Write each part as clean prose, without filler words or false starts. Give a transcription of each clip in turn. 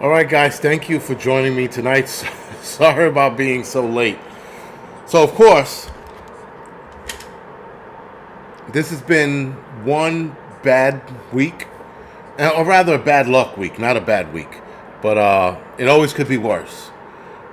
All right, guys, thank you for joining me tonight. Sorry about being so late. So, of course, this has been one bad week, or rather, a bad luck week, not a bad week. But it always could be worse.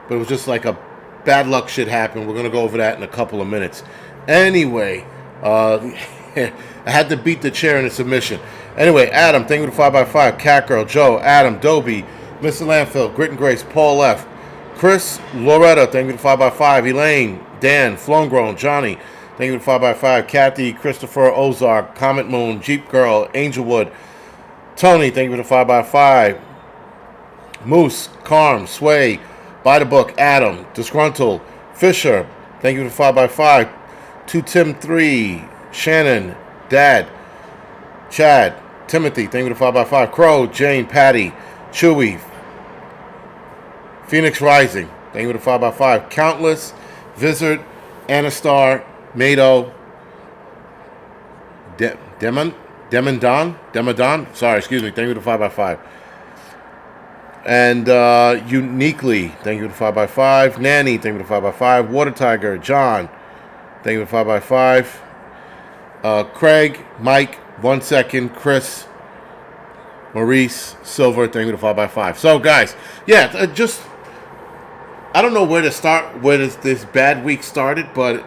But it was just like a bad luck shit happened. We're gonna go over that in a couple of minutes. Anyway, I had to beat the chair in a submission. Anyway, Adam, thank you for the 5x5. Cat Girl, Joe, Adam, Dobie, Mr. Landfill, Grit and Grace, Paul F. Chris, Loretta, thank you for the 5x5. Elaine, Dan, Flown Grown, Johnny, thank you for the 5x5. Kathy, Christopher, Ozark, Comet Moon, Jeep Girl, Angelwood, Tony, thank you for the 5x5. Moose, Carm, Sway, By the Book, Adam, Disgruntled, Fisher, thank you for the 5x5. 2 Tim 3, Shannon, Dad, Chad, Timothy, thank you for the 5x5. Crow, Jane, Patty, Chewy, Phoenix Rising, thank you for the 5x5. Countless, Vizard, Anastar, Mado, Demondon, sorry, excuse me, thank you for the 5x5. And Uniquely, thank you for the 5x5. Nanny, thank you for the 5x5. Water Tiger, John, thank you for the 5x5. Craig, Mike, 1 second, Chris, Maurice, Silver, thank you for the 5x5. So, guys, yeah, just, I don't know where to start, where this bad week started, but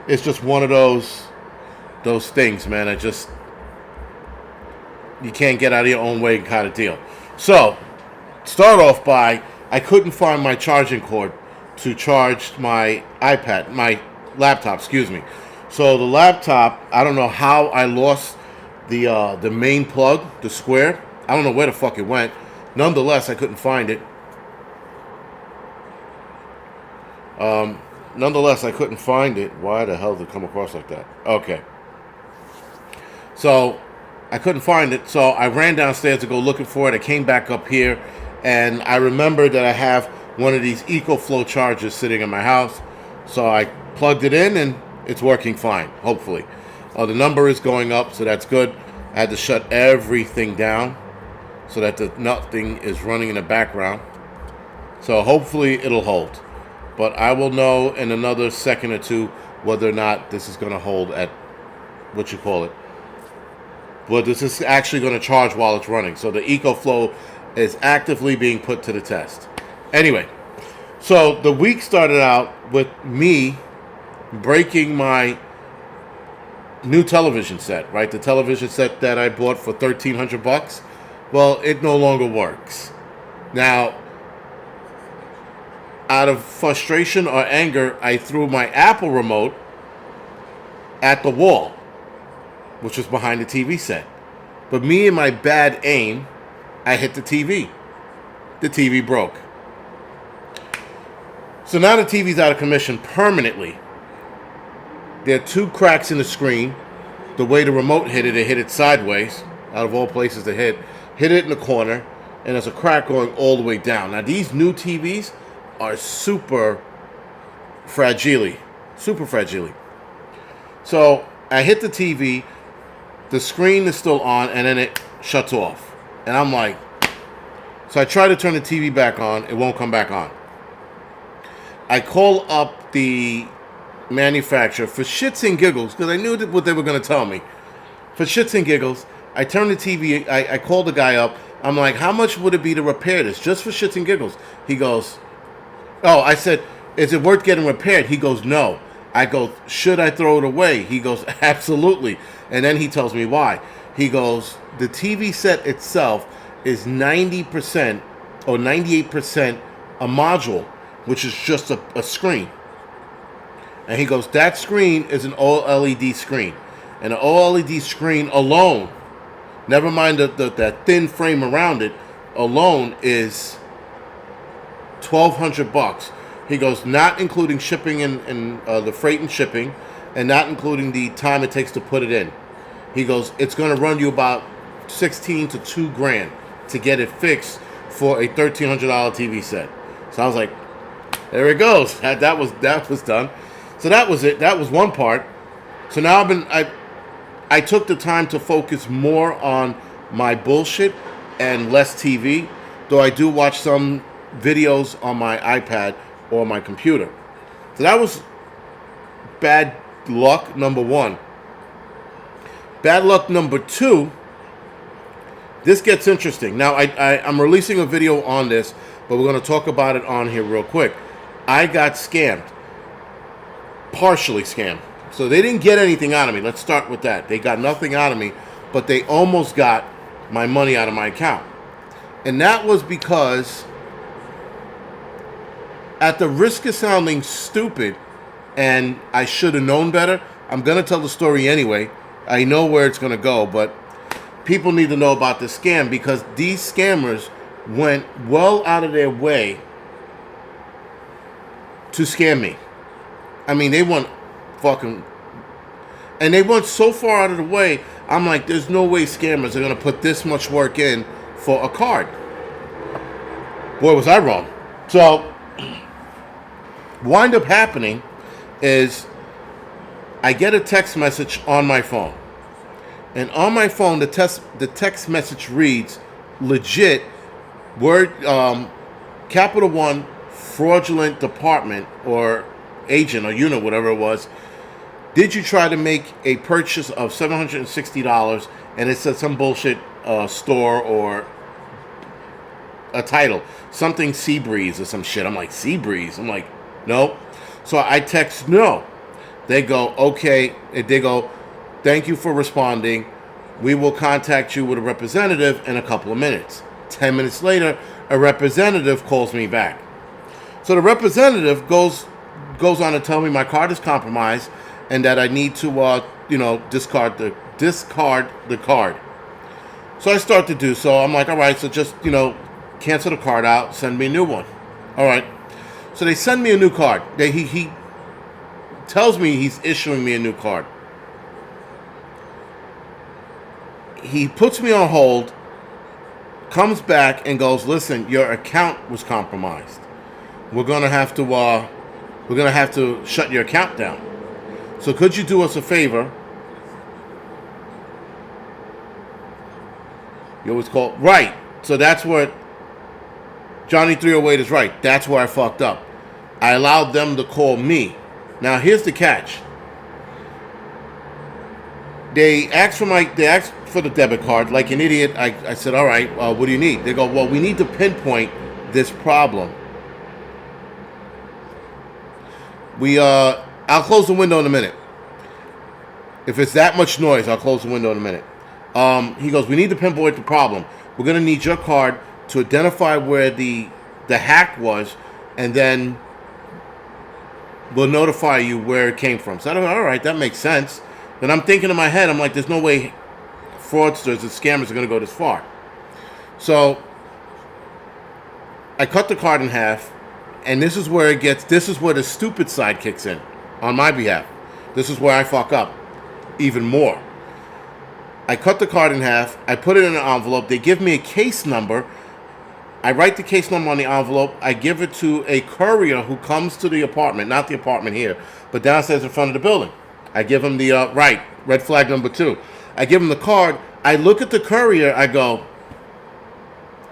it's just one of those things, man. You can't get out of your own way kind of deal. So, start off by, I couldn't find my charging cord to charge my laptop, excuse me. So the laptop, I don't know how I lost the main plug, the square. I don't know where the fuck it went. Nonetheless, I couldn't find it. Why the hell did it come across like that? Okay. So I couldn't find it, so I ran downstairs to go looking for it. I came back up here, and I remembered that I have one of these EcoFlow chargers sitting in my house. So I plugged it in, and it's working fine, hopefully. The number is going up, so that's good. I had to shut everything down so that nothing is running in the background. So hopefully it'll hold. But I will know in another second or two whether or not this is going to hold at, but this is actually going to charge while it's running. So the EcoFlow is actively being put to the test. Anyway, so the week started out with me breaking my new television set, right? The television set that I bought for $1,300. Well, it no longer works. Now, out of frustration or anger, I threw my Apple remote at the wall, which was behind the TV set. But me and my bad aim, I hit the TV. The TV broke. So now the TV's out of commission permanently. There are 2 cracks in the screen. The way the remote hit it sideways, out of all places to hit it in the corner, and there's a crack going all the way down. Now these new TVs are super fragile. So I hit the TV, the screen is still on, and then it shuts off. And I'm like, so I try to turn the TV back on, it won't come back on. I call up the manufacturer for shits and giggles, because I knew what they were going to tell me. For shits and giggles, I turn the TV, I called the guy up, I'm like, how much would it be to repair this, just for shits and giggles? He goes, oh, I said, is it worth getting repaired? He goes, no. I go, should I throw it away? He goes, absolutely. And then he tells me why. He goes, the TV set itself is 90% or 98% a module, which is just a screen. And he goes, that screen is an OLED screen. And an OLED screen alone, never mind that thin frame around it, alone is $1,200. He goes, not including shipping and the freight and shipping, and not including the time it takes to put it in. He goes, it's going to run you about $16 to $2,000 to get it fixed for a $1,300 TV set. So I was like, there it goes. That was done. So that was it. That was one part. So now I took the time to focus more on my bullshit and less TV. though I do watch some videos on my iPad or my computer. So that was bad luck number one. Bad luck number two, this gets interesting. Now, I'm releasing a video on this, but we're going to talk about it on here real quick. I got scammed. Partially scammed. So they didn't get anything out of me. Let's start with that. They got nothing out of me, but they almost got my money out of my account. And that was because, at the risk of sounding stupid, and I should have known better, I'm going to tell the story anyway. I know where it's going to go, but people need to know about this scam because these scammers went well out of their way to scam me. I mean, they went fucking... And they went so far out of the way, I'm like, there's no way scammers are going to put this much work in for a card. Boy, was I wrong. So, wind up happening is I get a text message on my phone. And on my phone, the text message reads, legit, word, Capital One, fraudulent department or agent or unit, whatever it was. Did you try to make a purchase of $760? And it said some bullshit store or a title. Something Seabreeze or some shit. I'm like, Seabreeze? I'm like, no. So I text no. They go, okay. They go, thank you for responding. We will contact you with a representative in a couple of minutes. 10 minutes later, a representative calls me back. So the representative goes on to tell me my card is compromised and that I need to, discard the card. So I start to do so. I'm like, all right, so just, cancel the card out, send me a new one. All right. So they send me a new card. He tells me he's issuing me a new card. He puts me on hold, comes back and goes, listen, your account was compromised. We're gonna have to shut your account down. So could you do us a favor? You always call right. So that's what Johnny 308 is right. That's where I fucked up. I allowed them to call me. Now here's the catch. They asked for the debit card like an idiot. I said, all right, what do you need? They go, well, we need to pinpoint this problem. I'll close the window in a minute. If it's that much noise, I'll close the window in a minute. He goes, we need to pinpoint the problem. We're going to need your card to identify where the hack was, and then we'll notify you where it came from. So I don't, all right, that makes sense. Then I'm thinking in my head, I'm like, there's no way fraudsters and scammers are going to go this far. So I cut the card in half, and this is where the stupid side kicks in on my behalf. This is where I fuck up even more. I cut the card in half. I put it in an envelope. They give me a case number. I write the case number on the envelope. I give it to a courier who comes to the apartment, not the apartment here, but downstairs in front of the building. I give him the, red flag number 2. I give him the card. I look at the courier. I go,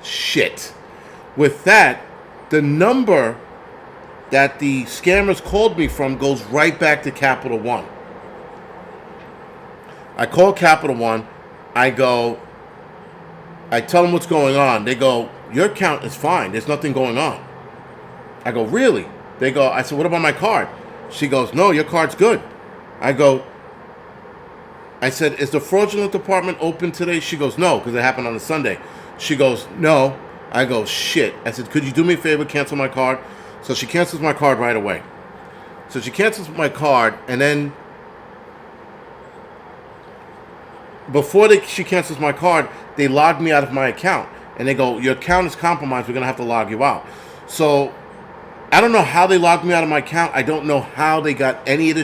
shit. With that, the number that the scammers called me from goes right back to Capital One. I call Capital One. I tell them what's going on. They go, your account is fine. There's nothing going on. I go, really? I said, what about my card? She goes, no, your card's good. I said, is the fraudulent department open today? She goes, no, because it happened on a Sunday. She goes, no. I go, shit. I said, could you do me a favor, cancel my card? So she cancels my card right away. So she cancels my card, and then before she cancels my card, they log me out of my account. And they go, your account is compromised. We're going to have to log you out. So I don't know how they logged me out of my account. I don't know how they got any of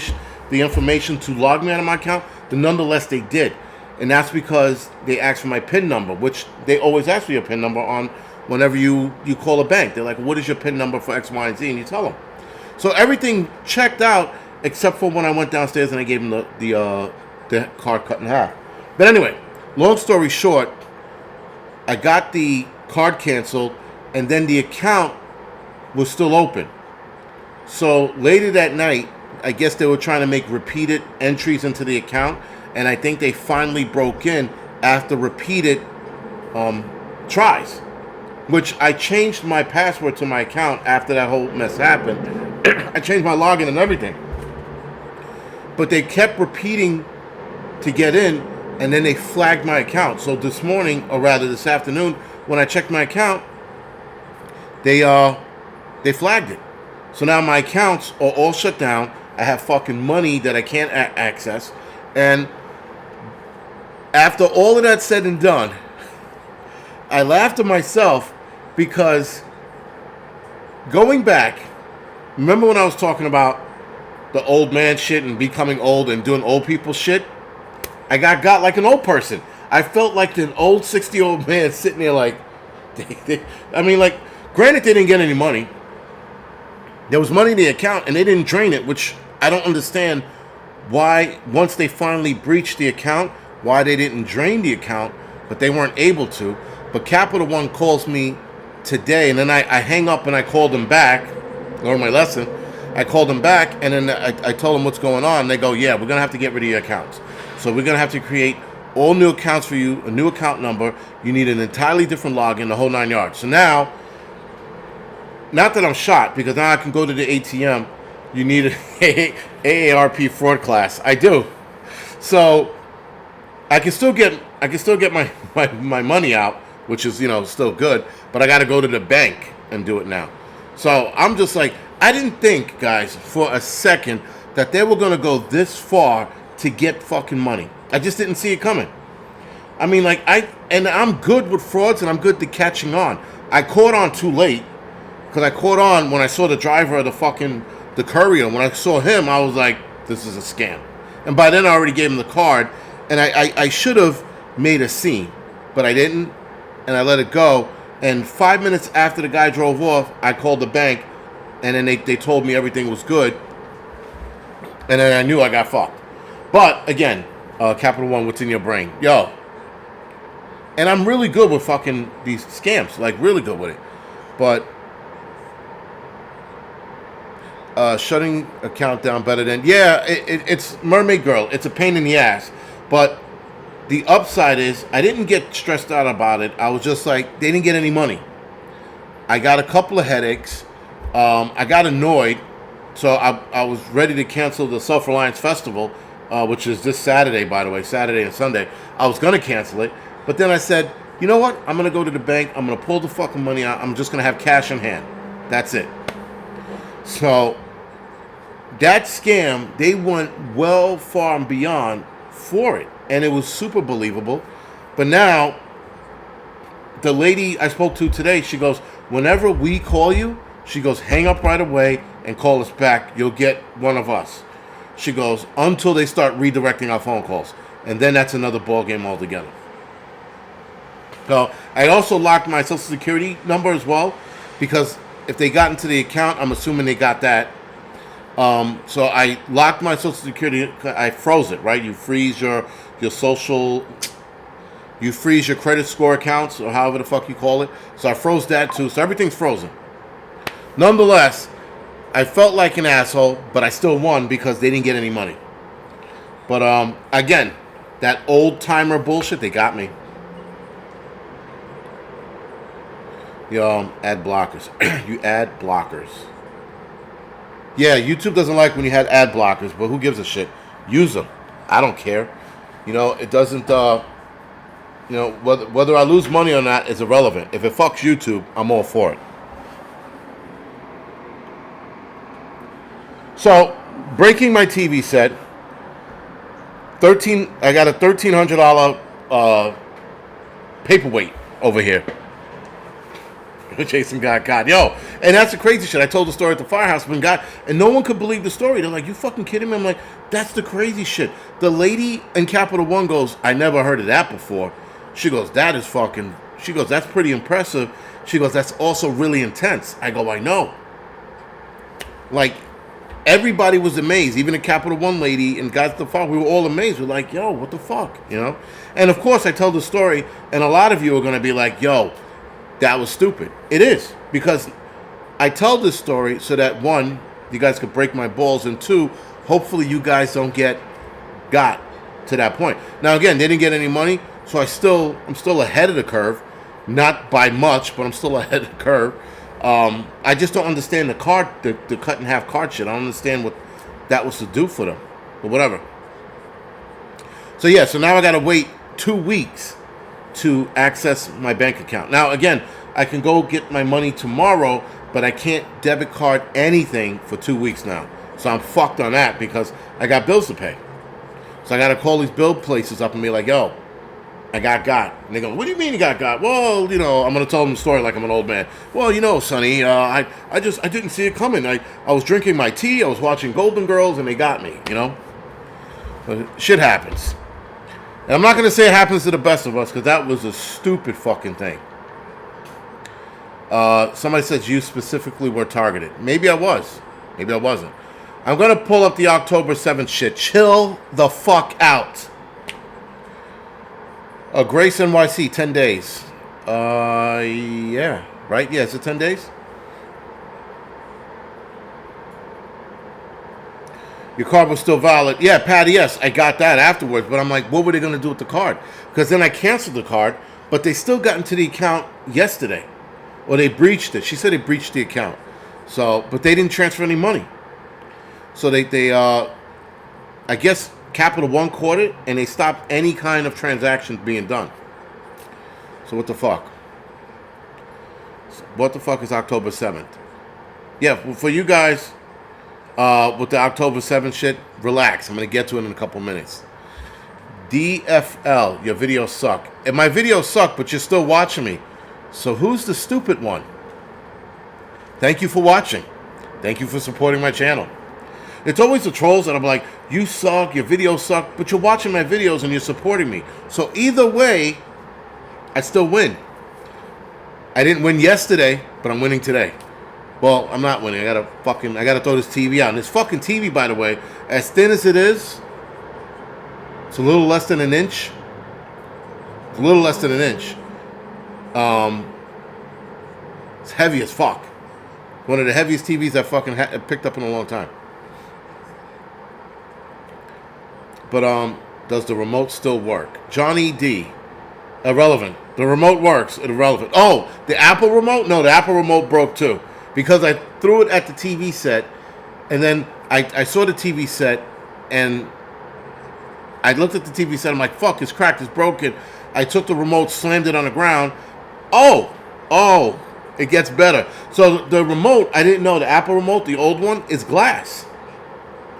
the information to log me out of my account. But nonetheless, they did. And that's because they asked for my PIN number, which they always ask for your PIN number on whenever you call a bank. They're like, what is your PIN number for X, Y, and Z? And you tell them. So everything checked out except for when I went downstairs and I gave them the card cut in half. But anyway, long story short, I got the card canceled. and then the account was still open. So later that night, I guess they were trying to make repeated entries into the account, and I think they finally broke in after repeated tries, which I changed my password to my account after that whole mess happened. I changed my login and everything. But they kept repeating to get in, and then they flagged my account. So this morning, or rather this afternoon, when I checked my account, they flagged it. So now my accounts are all shut down. I have fucking money that I can't access. And after all of that said and done, I laughed at myself because going back, remember when I was talking about the old man shit and becoming old and doing old people shit? I got like an old person. I felt like an old 60-year-old man sitting there like, I mean, like, granted they didn't get any money. There was money in the account and they didn't drain it, which I don't understand why, once they finally breached the account, why they didn't drain the account, but they weren't able to. But Capital One calls me today, and then I hang up and I called them back, learned my lesson. I called them back, and then I told them what's going on. They go, yeah, we're going to have to get rid of your accounts. So we're going to have to create all new accounts for you, a new account number. You need an entirely different login, the whole 9 yards. So now, not that I'm shocked, because now I can go to the ATM. You need an AARP fraud class. I do. So I can still get my money out, which is, still good, but I got to go to the bank and do it now. So I'm just like, I didn't think, guys, for a second that they were going to go this far to get fucking money. I just didn't see it coming. I mean, like, I'm good with frauds and I'm good to catching on. I caught on too late, because I caught on when I saw the driver of the courier. When I saw him, I was like, this is a scam. And by then I already gave him the card, and I should have made a scene, but I didn't, and I let it go. And 5 minutes after the guy drove off, I called the bank, and then they told me everything was good, and then I knew I got fucked. But again, Capital One, what's in your brain? Yo. And I'm really good with fucking these scams, like really good with it. But shutting account down better than, yeah, it's Mermaid Girl. It's a pain in the ass. But the upside is I didn't get stressed out about it. I was just like, they didn't get any money. I got a couple of headaches. I got annoyed. So I was ready to cancel the Self-Reliance Festival, which is this Saturday, by the way, Saturday and Sunday. I was going to cancel it. But then I said, you know what? I'm going to go to the bank. I'm going to pull the fucking money out. I'm just going to have cash in hand. That's it. So that scam, they went well far and beyond for it. And it was super believable. But now, the lady I spoke to today, she goes, whenever we call you, she goes, hang up right away and call us back. You'll get one of us. She goes, until they start redirecting our phone calls. And then that's another ball game altogether. So I also locked my Social Security number as well, because if they got into the account, I'm assuming they got that. So I locked my Social Security. I froze it, right? You freeze your social, you freeze your credit score accounts, or however the fuck you call it. So I froze that too. So everything's frozen. Nonetheless, I felt like an asshole, but I still won because they didn't get any money. But again, that old timer bullshit, they got me. Ad blockers. You add blockers. Yeah, YouTube doesn't like when you had ad blockers, but who gives a shit? Use them. I don't care. It doesn't, whether I lose money or not is irrelevant. If it fucks YouTube, I'm all for it. So, breaking my TV set, I got a $1,300 paperweight over here. Jason got caught. Yo, and that's the crazy shit. I told the story at the firehouse and no one could believe the story. They're like, you fucking kidding me? I'm like, that's the crazy shit. The lady in Capital One goes, I never heard of that before. She goes, that's pretty impressive. She goes, that's also really intense. I go, I know. Like, everybody was amazed. Even the Capital One lady and guys at the farm, we were all amazed. We're like, yo, what the fuck? And of course, I tell the story, and a lot of you are going to be like, yo, that was stupid. It is, because I tell this story so that, one, you guys could break my balls, and two, hopefully you guys don't got to that point. Now again, they didn't get any money, so I'm still ahead of the curve, not by much, but I'm still ahead of the curve. I just don't understand the cut in half card shit. I don't understand what that was to do for them, but whatever. So yeah, so now I gotta wait 2 weeks to access my bank account. Now again, I can go get my money tomorrow, but I can't debit card anything for 2 weeks now. So I'm fucked on that because I got bills to pay. So I got to call these bill places up and be like, yo, I got. And they go, what do you mean you got? Well, I'm going to tell them the story like I'm an old man. Well, Sonny, I didn't see it coming. I was drinking my tea, I was watching Golden Girls, and they got me, But shit happens. And I'm not going to say it happens to the best of us, because that was a stupid fucking thing. Somebody says you specifically were targeted. Maybe I was. Maybe I wasn't. I'm going to pull up the October 7th shit. Chill the fuck out. Grace NYC, 10 days. Yeah. Right? Yeah, is it 10 days? Your card was still valid. Yeah, Patty, yes, I got that afterwards. But I'm like, what were they going to do with the card? Because then I canceled the card, but they still got into the account yesterday. Or they breached it. She said they breached the account. So, but they didn't transfer any money. So they I guess Capital One caught it, and they stopped any kind of transactions being done. So what the fuck? What the fuck is October 7th? Yeah, for you guys, with the October 7th shit, relax. I'm going to get to it in a couple minutes. DFL, your videos suck. And my videos suck, but you're still watching me. So who's the stupid one? Thank you for watching. Thank you for supporting my channel. It's always the trolls that I'm like, you suck, your videos suck, but you're watching my videos and you're supporting me. So either way, I still win. I didn't win yesterday, but I'm winning today. Well, I'm not winning. I gotta throw this TV out. And this fucking TV, by the way, as thin as it is, it's a little less than an inch. It's a little less than an inch. It's heavy as fuck. One of the heaviest TVs I fucking picked up in a long time. But does the remote still work? Johnny D. Irrelevant. The remote works. Irrelevant. Oh, the Apple remote? No, the Apple remote broke too. Because I threw it at the TV set, and then I saw the TV set, and I looked at the TV set. I'm like, fuck, it's cracked, it's broken. I took the remote, slammed it on the ground. Oh, it gets better. So the remote, I didn't know, the Apple remote, the old one, is glass.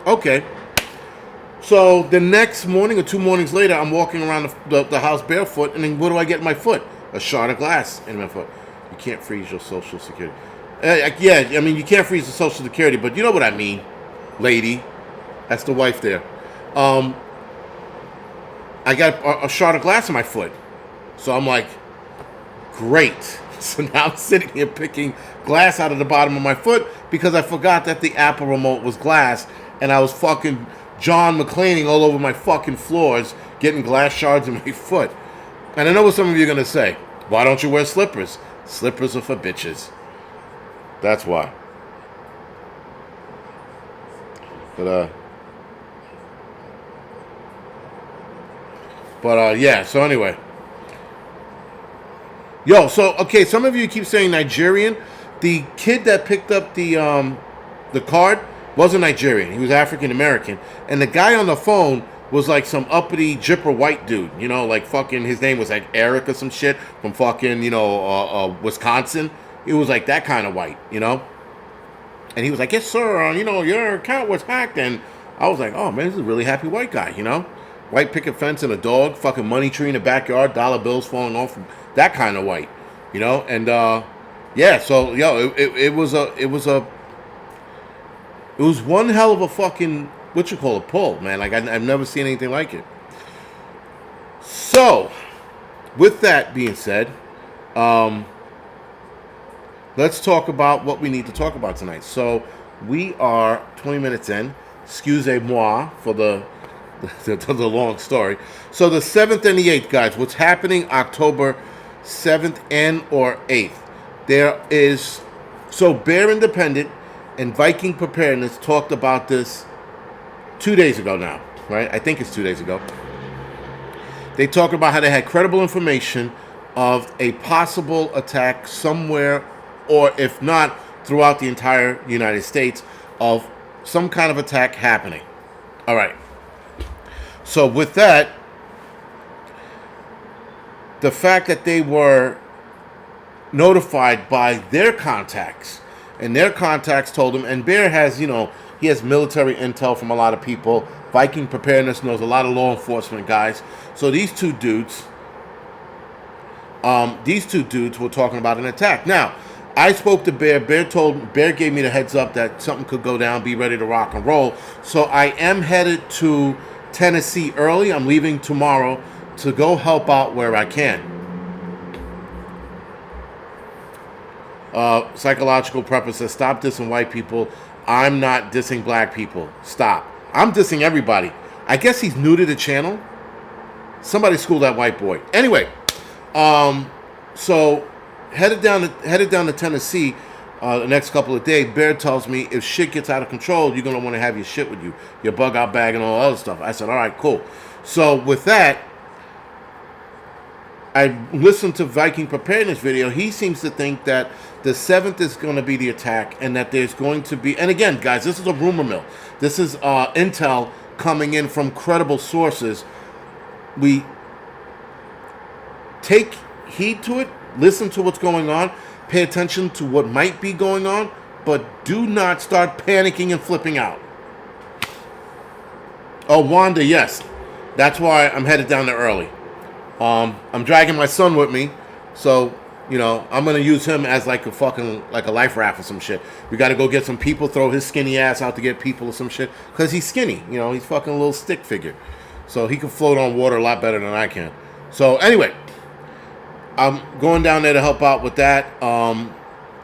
Okay. So the next morning or 2 mornings later, I'm walking around the house barefoot, and then what do I get in my foot? A shard of glass in my foot. You can't freeze your Social Security. Yeah, I mean, you can't freeze the Social Security, but you know what I mean, lady. That's the wife there. I got a shard of glass in my foot. So I'm like, great. So now I'm sitting here picking glass out of the bottom of my foot because I forgot that the Apple remote was glass, and I was fucking John McClaning all over my fucking floors, getting glass shards in my foot. And I know what some of you are going to say. Why don't you wear slippers? Slippers are for bitches. That's why. But yeah, so anyway. Yo, so, okay, some of you keep saying Nigerian. The kid that picked up the card wasn't Nigerian. He was African American. And the guy on the phone was like some uppity jipper white dude. You know, like fucking, his name was like Eric or some shit from fucking, Wisconsin. It was like that kind of white, And he was like, yes, sir, your account was hacked. And I was like, oh, man, this is a really happy white guy, White picket fence and a dog, fucking money tree in the backyard, dollar bills falling off, that kind of white, And, yeah, so, yo, it was one hell of a fucking, pull, man. Like, I've never seen anything like it. So, with that being said, let's talk about what we need to talk about tonight. So, we are 20 minutes in. Excusez-moi for the long story. So, the 7th and the 8th, guys, what's happening October 7th, and or 8th. There is, so Bear Independent and Viking Preparedness talked about this 2 days ago now, right? I think it's 2 days ago. They talked about how they had credible information of a possible attack somewhere, or if not, throughout the entire United States, of some kind of attack happening. All right. So with that, the fact that they were notified by their contacts, and their contacts told them, and Bear has, he has military intel from a lot of people. Viking Preparedness knows a lot of law enforcement guys. So these two dudes were talking about an attack. Now, I spoke to Bear. Bear gave me the heads up that something could go down. Be ready to rock and roll. So I am headed to Tennessee early. I'm leaving tomorrow to go help out where I can. Psychological Prepper says, stop dissing white people. I'm not dissing black people. Stop. I'm dissing everybody. I guess he's new to the channel. Somebody schooled that white boy. Anyway, so headed down to Tennessee the next couple of days. Bear tells me if shit gets out of control, you're gonna want to have your shit with you, your bug out bag and all other stuff. I said, all right, cool. So with that, I listened to Viking Preparedness video. He seems to think that the 7th is going to be the attack, and that there's going to be, and again, guys, this is a rumor mill. This is intel coming in from credible sources. We take heed to it, listen to what's going on, pay attention to what might be going on, but do not start panicking and flipping out. Oh, Wanda, yes. That's why I'm headed down there early. I'm dragging my son with me, so, I'm going to use him as like a life raft or some shit. We got to go get some people, throw his skinny ass out to get people or some shit, because he's skinny, he's fucking a little stick figure. So he can float on water a lot better than I can. So anyway, I'm going down there to help out with that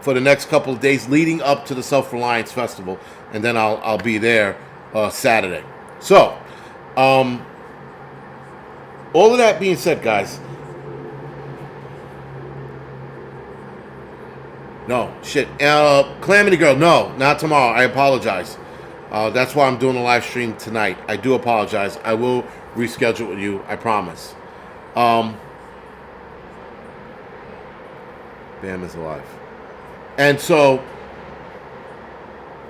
for the next couple of days leading up to the Self-Reliance Festival, and then I'll be there Saturday. So, all of that being said, guys. No, shit. Calamity Girl, no, not tomorrow. I apologize. That's why I'm doing a live stream tonight. I do apologize. I will reschedule with you. I promise. Bam is alive. And so,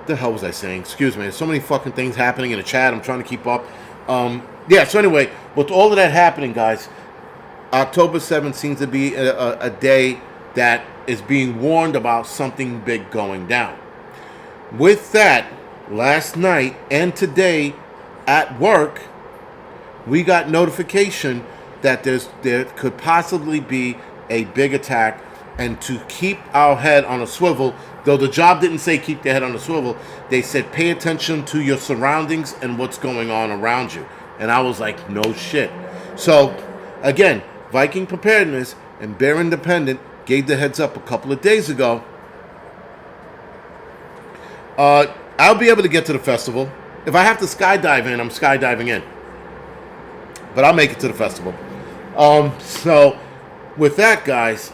the hell was I saying? Excuse me. There's so many fucking things happening in the chat. I'm trying to keep up. Yeah, so anyway, with all of that happening, guys, October 7th seems to be a day that is being warned about something big going down. With that, last night and today at work, we got notification that there could possibly be a big attack, and to keep our head on a swivel, though the job didn't say keep your head on a swivel, they said pay attention to your surroundings and what's going on around you. And I was like, no shit. So, again, Viking Preparedness and Bear Independent gave the heads up a couple of days ago. I'll be able to get to the festival. If I have to skydive in, I'm skydiving in. But I'll make it to the festival. So, with that, guys,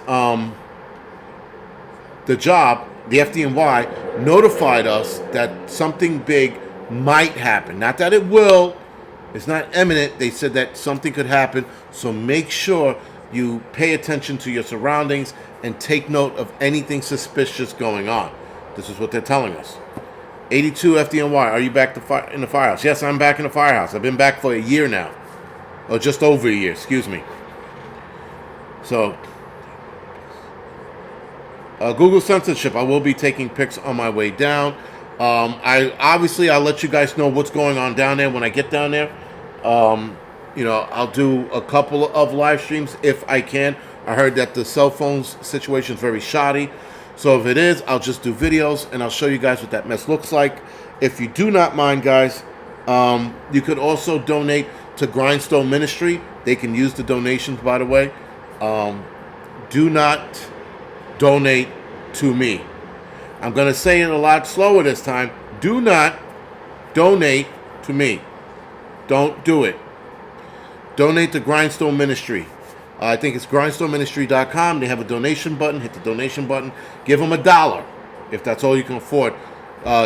the job, the FDNY, notified us that something big might happen. Not that it will. It's not imminent. They said that something could happen. So make sure you pay attention to your surroundings and take note of anything suspicious going on. This is what they're telling us. 82 FDNY, are you back in the firehouse? Yes, I'm back in the firehouse. I've been back for a year now. Or just over a year, excuse me. So, Google censorship. I will be taking pics on my way down. I'll let you guys know what's going on down there when I get down there. I'll do a couple of live streams if I can. I heard that the cell phones situation is very shoddy. So if it is, I'll just do videos and I'll show you guys what that mess looks like. If you do not mind, guys, you could also donate to Grindstone Ministry. They can use the donations, by the way. Do not donate to me. I'm going to say it a lot slower this time. Do not donate to me. Don't do it. Donate to Grindstone Ministry. I think it's grindstoneministry.com. They have a donation button. Hit the donation button. Give them $1 if that's all you can afford.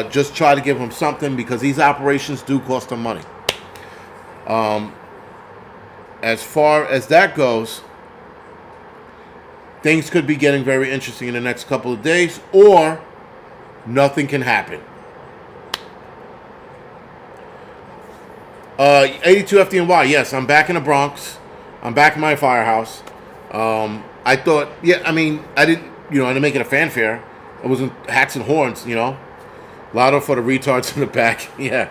Just try to give them something because these operations do cost them money. As far as that goes, things could be getting very interesting in the next couple of days, or nothing can happen. 82 FDNY, yes, I'm back in the Bronx. I'm back in my firehouse. I thought, I didn't make it a fanfare. It wasn't hats and horns, Louder for the retards in the back, yeah.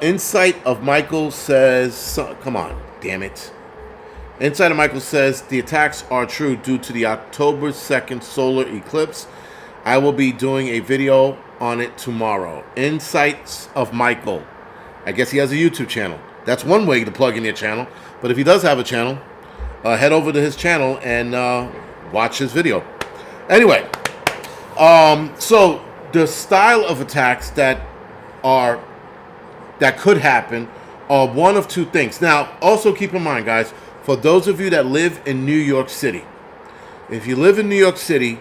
Insight of Michael says, come on, damn it. Insight of Michael says, the attacks are true due to the October 2nd solar eclipse. I will be doing a video on it tomorrow. Insights of Michael. I guess he has a YouTube channel. That's one way to plug in your channel. But if he does have a channel, head over to his channel and watch his video. Anyway, so the style of attacks that could happen are one of two things. Now, also keep in mind, guys, for those of you that live in New York City, if you live in New York City,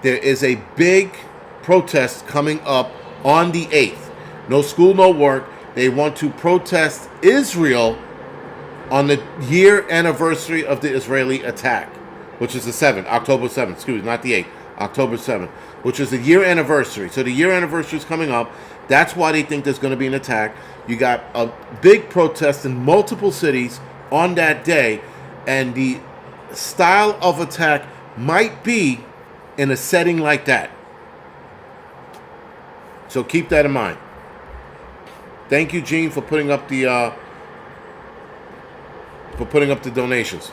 there is a big protest coming up on the 8th. No school, no work. They want to protest Israel on the year anniversary of the Israeli attack, which is the 7th, October 7th, excuse me, not the 8th, October 7th, which is the year anniversary. So the year anniversary is coming up. That's why they think there's going to be an attack. You got a big protest in multiple cities on that day, and the style of attack might be in a setting like that. So keep that in mind. Thank you, Gene, for putting up the donations.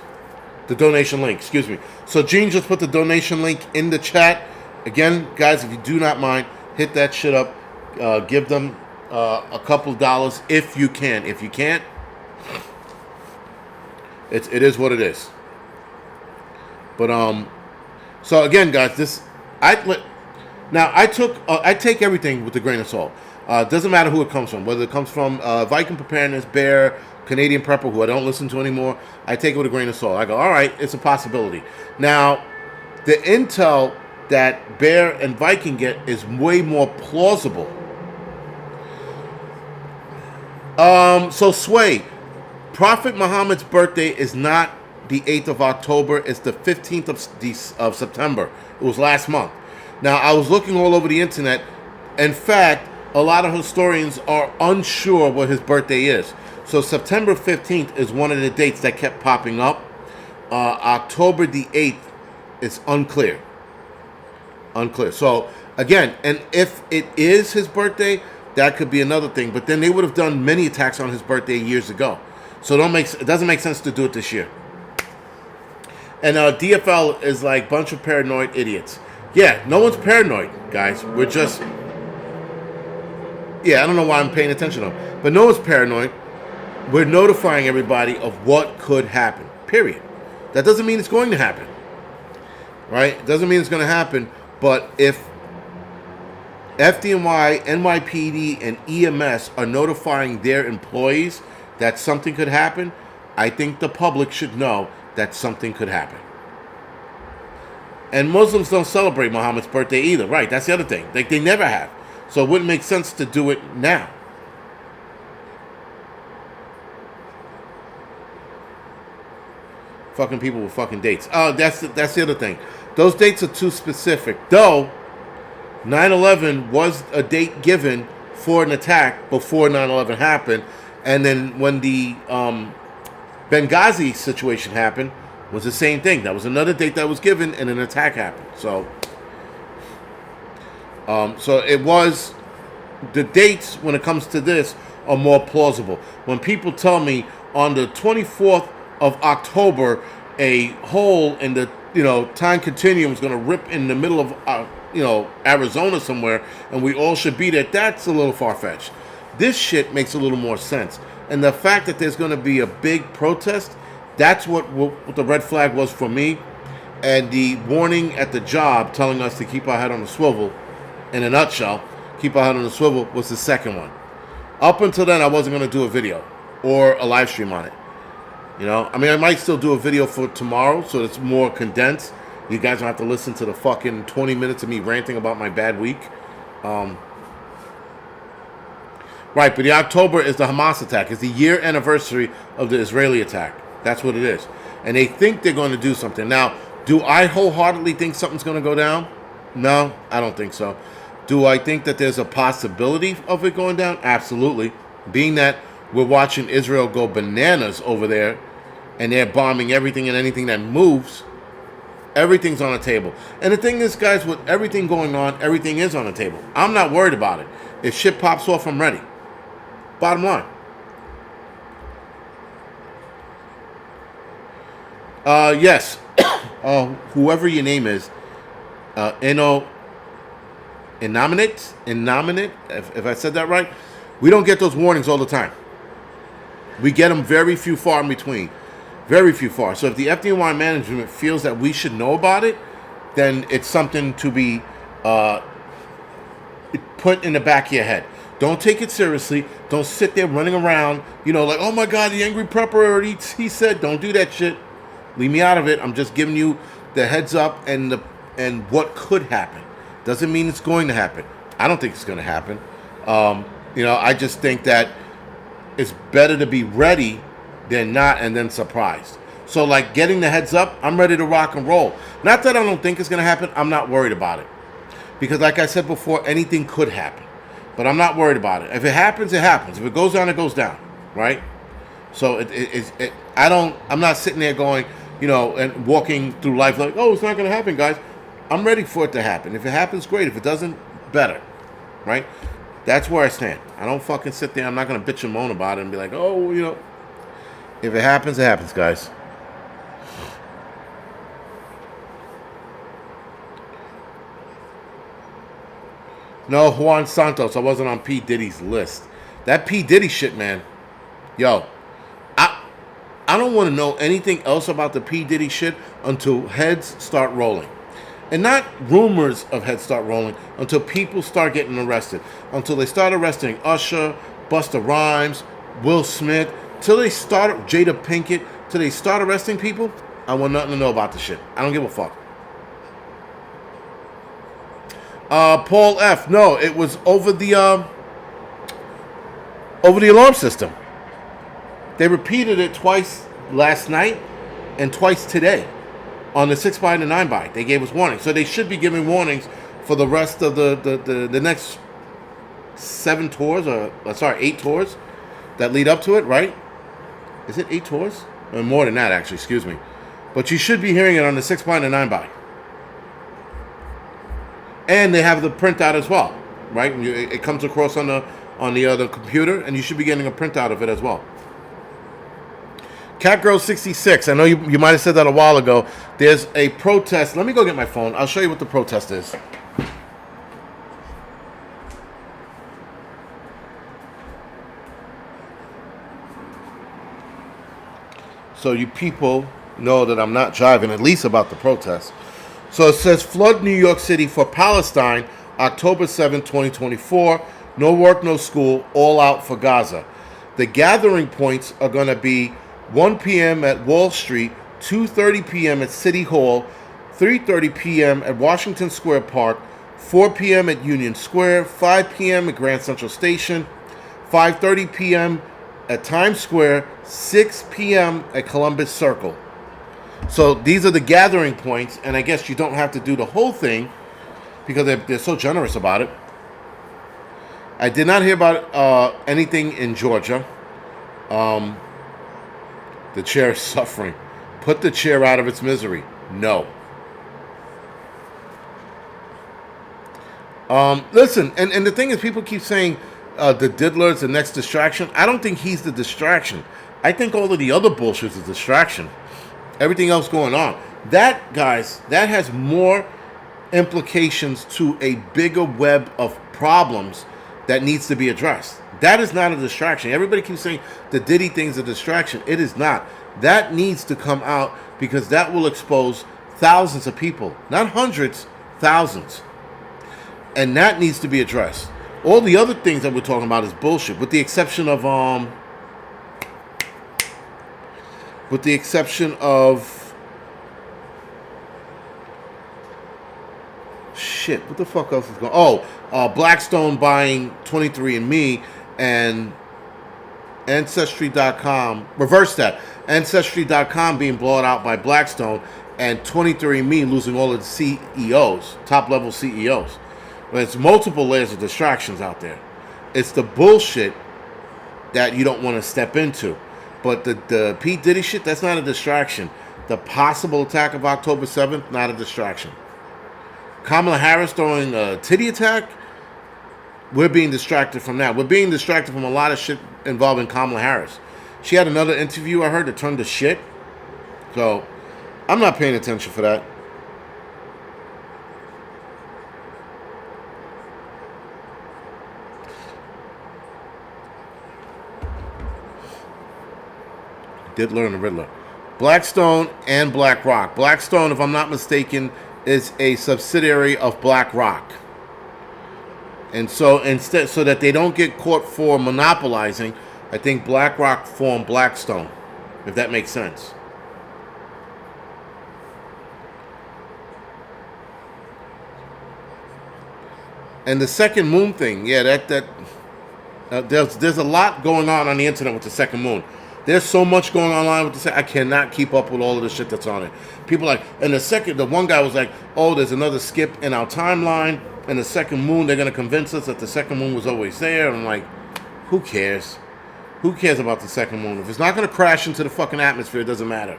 The donation link, excuse me. So Gene just put the donation link in the chat. Again, guys, if you do not mind, hit that shit up. Give them a couple dollars if you can. If you can't, it is what it is. But so again, guys, I take everything with a grain of salt. Doesn't matter who it comes from, whether it comes from Viking Preparedness, Bear, Canadian Prepper, who I don't listen to anymore. I take it with a grain of salt. I go, all right, it's a possibility. Now, the intel that Bear and Viking get is way more plausible. So Sway, Prophet Muhammad's birthday is not the 8th of October, it's the 15th of September. It was last month. Now, I was looking all over the internet. In fact, a lot of historians are unsure what his birthday is. So September 15th is one of the dates that kept popping up. October the 8th is unclear. So, again, and if it is his birthday, that could be another thing. But then they would have done many attacks on his birthday years ago. So it doesn't make sense to do it this year. And DFL is like a bunch of paranoid idiots. Yeah, no one's paranoid, guys. We're just... Yeah, I don't know why I'm paying attention to them. But no one's paranoid. We're notifying everybody of what could happen. Period. That doesn't mean it's going to happen. Right? It doesn't mean it's going to happen. But if FDNY, NYPD, and EMS are notifying their employees that something could happen, I think the public should know that something could happen. And Muslims don't celebrate Muhammad's birthday either. Right, that's the other thing. They never have. So it wouldn't make sense to do it now. Fucking people with fucking dates. Oh, that's the other thing. Those dates are too specific. Though, 9/11 was a date given for an attack before 9/11 happened. And then when the Benghazi situation happened, was the same thing. That was another date that was given and an attack happened. So it was, the dates when it comes to this are more plausible. When people tell me on the 24th of October, a hole in the time continuum is going to rip in the middle of Arizona somewhere, and we all should be there, that's a little far-fetched. This shit makes a little more sense. And the fact that there's going to be a big protest, that's what the red flag was for me. And the warning at the job telling us to keep our head on the swivel, in a nutshell, keep our head on the swivel, was the second one. Up until then, I wasn't going to do a video or a live stream on it. You know, I mean, I might still do a video for tomorrow, so it's more condensed. You guys don't have to listen to the fucking 20 minutes of me ranting about my bad week. Right, but the October is the Hamas attack. It's the year anniversary of the Israeli attack. That's what it is. And they think they're going to do something. Now, do I wholeheartedly think something's going to go down? No, I don't think so. Do I think that there's a possibility of it going down? Absolutely. Being that we're watching Israel go bananas over there, and they're bombing everything and anything that moves, everything's on the table. And the thing is, guys, with everything going on, everything is on the table. I'm not worried about it. If shit pops off, I'm ready. Bottom line. Yes. Whoever your name is, Innominate, if I said that right, we don't get those warnings all the time. We get them very few far in between. Very few far. So if the FDNY management feels that we should know about it, then it's something to be put in the back of your head. Don't take it seriously. Don't sit there running around, like, oh my God, the Angryprepper, he said, don't do that shit. Leave me out of it. I'm just giving you the heads up and what could happen. Doesn't mean it's going to happen. I don't think it's going to happen. I just think that it's better to be ready than not and then surprised. So, like, getting the heads up, I'm ready to rock and roll. Not that I don't think it's going to happen. I'm not worried about it. Because, like I said before, anything could happen. But I'm not worried about it. If it happens, it happens. If it goes down, it goes down. Right? So, I'm not sitting there going, and walking through life like, oh, it's not going to happen, guys. I'm ready for it to happen. If it happens, great. If it doesn't, better. Right? That's where I stand. I don't fucking sit there. I'm not going to bitch and moan about it and be like, oh, If it happens, guys. No, Juan Santos. I wasn't on P. Diddy's list. That P. Diddy shit, man. Yo, I don't want to know anything else about the P. Diddy shit until heads start rolling. And not rumors of heads start rolling until people start getting arrested. Until they start arresting Usher, Busta Rhymes, Will Smith, till they start Jada Pinkett, till they start arresting people. I want nothing to know about the shit. I don't give a fuck. Paul F. No, it was over the alarm system. They repeated it twice last night and twice today on the 6x and the 9x. They gave us warnings. So they should be giving warnings for the rest of the next 8 tours that lead up to it, right? Is it 8 tours? Or more than that, actually, excuse me. But you should be hearing it on the 6x and the 9x. And they have the printout as well, right? It comes across on the other computer, and you should be getting a printout of it as well. Catgirl66, I know you might have said that a while ago. There's a protest. Let me go get my phone. I'll show you what the protest is. So you people know that I'm not jiving, at least about the protest. So it says, flood New York City for Palestine, October 7, 2024. No work, no school, all out for Gaza. The gathering points are going to be 1 p.m. at Wall Street, 2:30 p.m. at City Hall, 3:30 p.m. at Washington Square Park, 4 p.m. at Union Square, 5 p.m. at Grand Central Station, 5:30 p.m. at Times Square, 6 p.m. at Columbus Circle. So these are the gathering points, and I guess you don't have to do the whole thing because they're so generous about it. I did not hear about anything in Georgia. The chair is suffering. Put the chair out of its misery. No. Listen, and the thing is, people keep saying the diddler is the next distraction. I don't think he's the distraction. I think all of the other bullshit is a distraction. Everything else going on. That, guys, that has more implications to a bigger web of problems that needs to be addressed. That is not a distraction. Everybody keeps saying the Diddy thing's a distraction. It is not. That needs to come out because that will expose thousands of people. Not hundreds, thousands. And that needs to be addressed. All the other things that we're talking about is bullshit, with the exception of shit. What the fuck else is going? Oh, Blackstone buying 23andMe and Ancestry.com. Reverse that. Ancestry.com being blown out by Blackstone and 23andMe losing all of the CEOs, top level CEOs. There's multiple layers of distractions out there. It's the bullshit that you don't want to step into. But the Pete Diddy shit, that's not a distraction. The possible attack of October 7th, not a distraction. Kamala Harris throwing a titty attack, we're being distracted from that. We're being distracted from a lot of shit involving Kamala Harris. She had another interview I heard that turned to shit. So, I'm not paying attention for that. Did learn the Riddler. Blackstone and BlackRock. Blackstone, if I'm not mistaken, is a subsidiary of BlackRock. And so instead, so that they don't get caught for monopolizing, I think BlackRock formed Blackstone, if that makes sense. And the second moon thing, yeah, there's a lot going on the internet with the second moon. There's so much going online with I cannot keep up with all of the shit that's on it. People like, and the one guy was like, oh, there's another skip in our timeline, and the second moon, they're going to convince us that the second moon was always there. And I'm like, who cares? Who cares about the second moon? If it's not going to crash into the fucking atmosphere, it doesn't matter.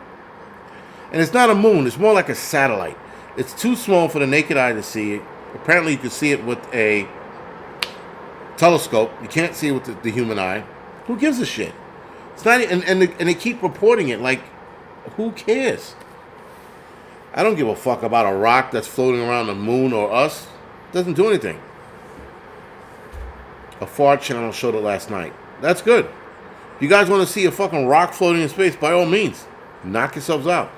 And it's not a moon, it's more like a satellite. It's too small for the naked eye to see it. Apparently you can see it with a telescope. You can't see it with the human eye. Who gives a shit? It's not, and they keep reporting it like, who cares? I don't give a fuck about a rock that's floating around the moon or us. It doesn't do anything. A fart channel showed it last night. That's good. If you guys want to see a fucking rock floating in space, by all means, knock yourselves out.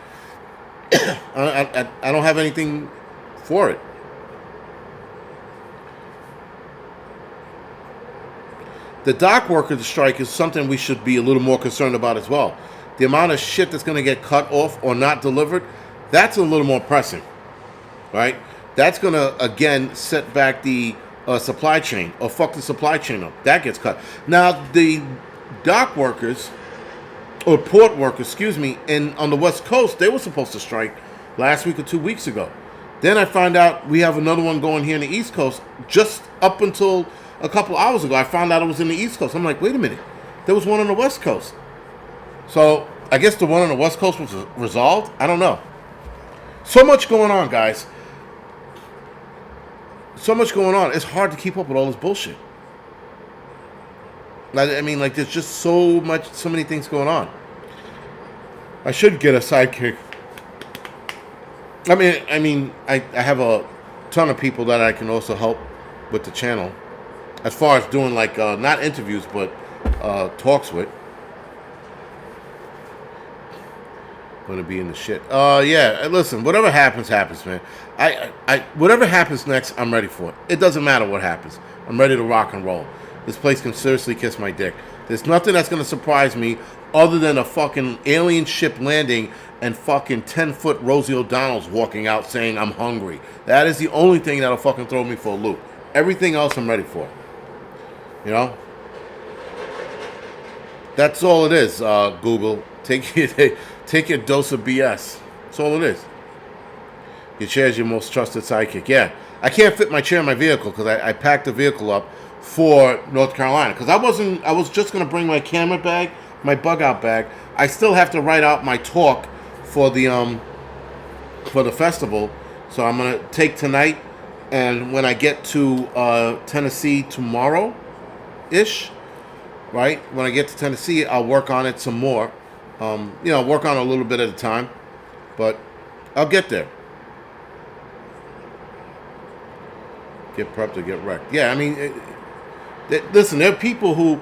I don't have anything for it. The dock workers strike is something we should be a little more concerned about as well. The amount of shit that's going to get cut off or not delivered, that's a little more pressing, right? That's going to, again, set back the supply chain or fuck the supply chain up. That gets cut. Now, the dock workers, or port workers, on the West Coast, they were supposed to strike last week or 2 weeks ago. Then I find out we have another one going here in the East Coast just up until a couple hours ago. I found out it was in the East Coast. I'm like, wait a minute. There was one on the West Coast. So I guess the one on the West Coast was resolved. I don't know. So much going on, guys. So much going on. It's hard to keep up with all this bullshit. I mean, like, there's just so many things going on. I should get a sidekick. I mean, I have a ton of people that I can also help with the channel. As far as doing, like, not interviews, but talks with. Gonna be in the shit. Yeah, listen, whatever happens, man. Whatever happens next, I'm ready for it. It doesn't matter what happens. I'm ready to rock and roll. This place can seriously kiss my dick. There's nothing that's gonna surprise me other than a fucking alien ship landing and fucking 10-foot Rosie O'Donnell's walking out saying I'm hungry. That is the only thing that'll fucking throw me for a loop. Everything else I'm ready for. You know? That's all it is, Google. Take your dose of BS. That's all it is. Your chair is your most trusted sidekick. Yeah. I can't fit my chair in my vehicle because I packed the vehicle up for North Carolina. Because I was just going to bring my camera bag, my bug out bag. I still have to write out my talk for the festival. So I'm going to take tonight. And when I get to Tennessee tomorrow-ish, right? When I get to Tennessee, I'll work on it some more. Work on it a little bit at a time. But I'll get there. Get prepped to get wrecked. Yeah, I mean, listen, there are people who,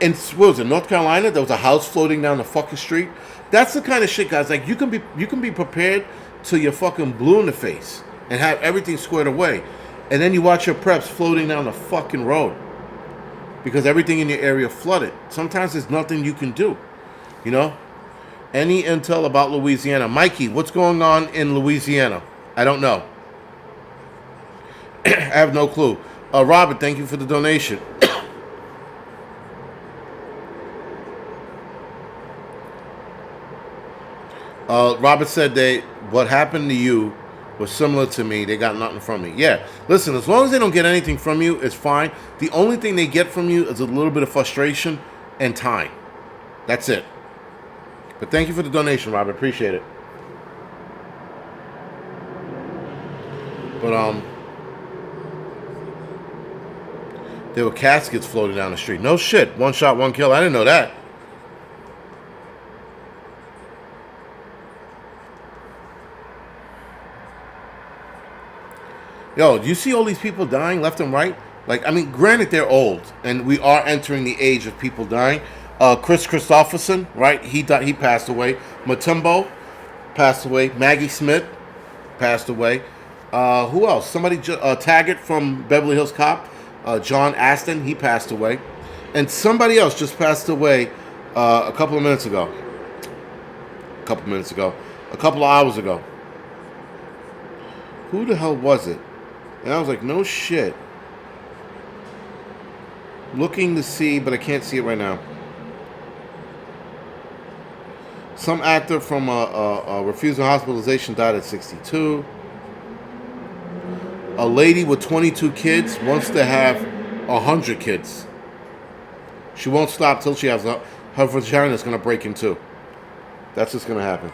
in North Carolina, there was a house floating down the fucking street. That's the kind of shit, guys. Like, you can be prepared till you're fucking blue in the face and have everything squared away. And then you watch your preps floating down the fucking road because everything in your area flooded. Sometimes there's nothing you can do, you know? Any intel about Louisiana? Mikey, what's going on in Louisiana? I don't know. I have no clue. Robert, thank you for the donation. Robert said what happened to you was similar to me. They got nothing from me. Yeah, listen, as long as they don't get anything from you, it's fine. The only thing they get from you is a little bit of frustration and time. That's it. But thank you for the donation, Robert. Appreciate it. But there were caskets floating down the street. No shit. One shot, one kill. I didn't know that. Yo, do you see all these people dying left and right? Like, I mean, granted, they're old, and we are entering the age of people dying. Chris Christopherson, right? He died. He passed away. Matumbo passed away. Maggie Smith passed away. Who else? Somebody, Taggart from Beverly Hills Cop. John Aston, he passed away. And somebody else just passed away a couple of minutes ago. A couple of hours ago. Who the hell was it? And I was like, no shit. Looking to see, but I can't see it right now. Some actor from refusing hospitalization died at 62. A lady with 22 kids wants to have 100 kids. She won't stop till she has her vagina is going to break in two. That's what's going to happen.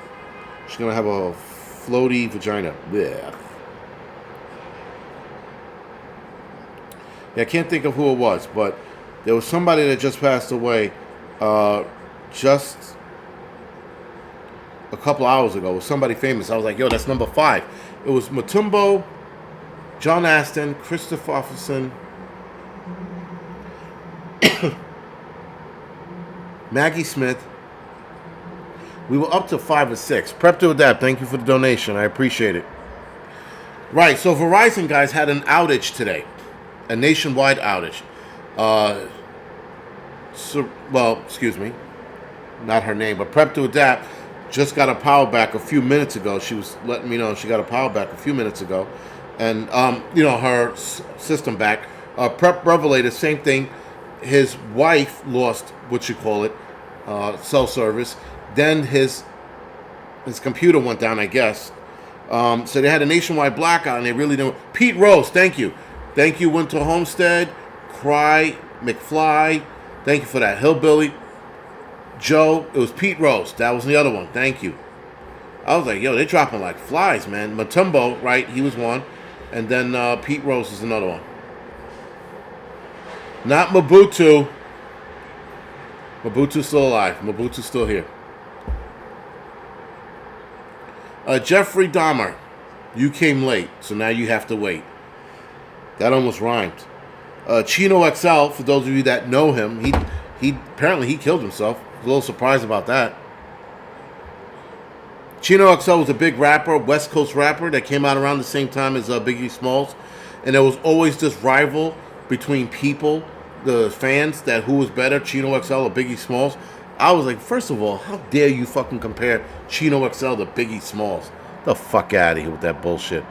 She's going to have a floaty vagina. Blech. Yeah, I can't think of who it was, but there was somebody that just passed away just a couple hours ago. It was somebody famous. I was like, yo, that's number 5. It was Matumbo, John Aston, Christopherson, Maggie Smith. We were up to 5 or 6. Prep to adapt. Thank you for the donation. I appreciate it. Right, so Verizon, guys, had an outage today. A nationwide outage. Excuse me. Not her name, but Prep to Adapt just got a power back a few minutes ago. She was letting me know she got a power back a few minutes ago. And, her system back. Prep Revelator, same thing. His wife lost, cell service. Then his computer went down, I guess. So they had a nationwide blackout, and they really didn't. Pete Rose, thank you. Thank you, Winter Homestead, Cry, McFly. Thank you for that. Hillbilly, Joe. It was Pete Rose. That was the other one. Thank you. I was like, yo, they're dropping like flies, man. Matumbo, right? He was one. And then Pete Rose is another one. Not Mobutu. Mobutu's still alive. Mobutu's still here. Jeffrey Dahmer, you came late, so now you have to wait. That almost rhymed. Chino XL, for those of you that know him, he apparently he killed himself. I was a little surprised about that. Chino XL was a big rapper, West Coast rapper that came out around the same time as Biggie Smalls, and there was always this rival between people, the fans, that who was better, Chino XL or Biggie Smalls. I was like, first of all, how dare you fucking compare Chino XL to Biggie Smalls? The fuck out of here with that bullshit.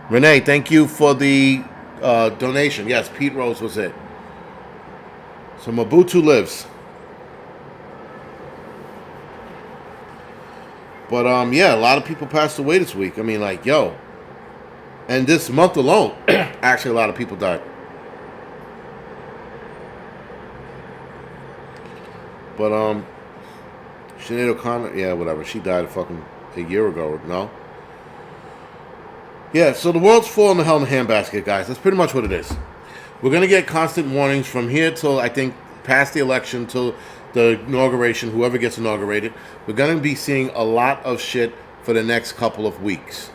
Renee, thank you for the donation. Yes, Pete Rose was it. So Mobutu lives. But yeah, a lot of people passed away this week. I mean, like, yo. And this month alone, actually a lot of people died. But Sinead O'Connor, yeah, whatever. She died a year ago, no? Yeah, so the world's falling the hell in the handbasket, guys. That's pretty much what it is. We're going to get constant warnings from here till, I think, past the election, till the inauguration, whoever gets inaugurated. We're going to be seeing a lot of shit for the next couple of weeks.